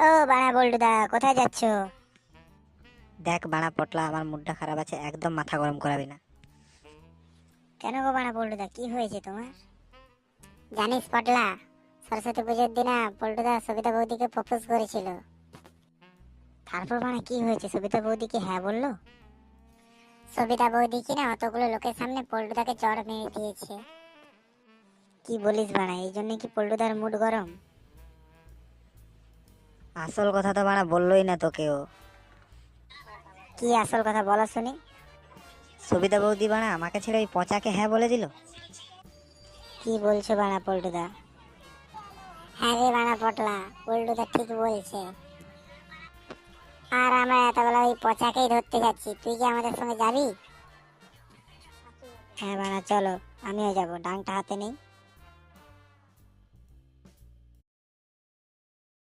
ও বাড়া বল্টুদা, কোথায় যাচ্ছ? দেখ বাড়া পটলা, আমার মুডটা খারাপ আছে, একদম মাথা গরম করাবি না। কেন গো বাড়া বল্টুদা, কি হয়েছে তোমার? জানিস পটলা, সরস্বতী পুজোর দিনা পল্টুদা সবিতা বৌদিকে প্রপোজ করেছিল। তারপর বাড়া কি হয়েছে? সবিতা বৌদি কি হ্যাঁ বললো? সবিতা বৌদি কিনা অতগুলো লোকের সামনে পল্টুদাকে চড় মেরে দিয়েছে। কি বলিস বাড়া, এই জন্য কি পল্টুদার মুড গরম? আসল কথা তো বাড়া বললোই না তোকেও। কি আসল কথা বলা শুনি। সবিতা বৌদি বাড়া আমাকে ছেড়ে ওই পচাকে হ্যাঁ বলে দিল। কি বলছো বাড়া পল্টুদা? হ্যাঁ রে বাড়া পটলা, পল্টুদা ঠিক বলছে। আর আমরা এতবেলা ওই পচাকেই ধরতে যাচ্ছি, তুই কি আমাদের সঙ্গে যাবি? হ্যাঁ বাড়া চলো, আমিও যাবো, ডাংটা হাতে নেই।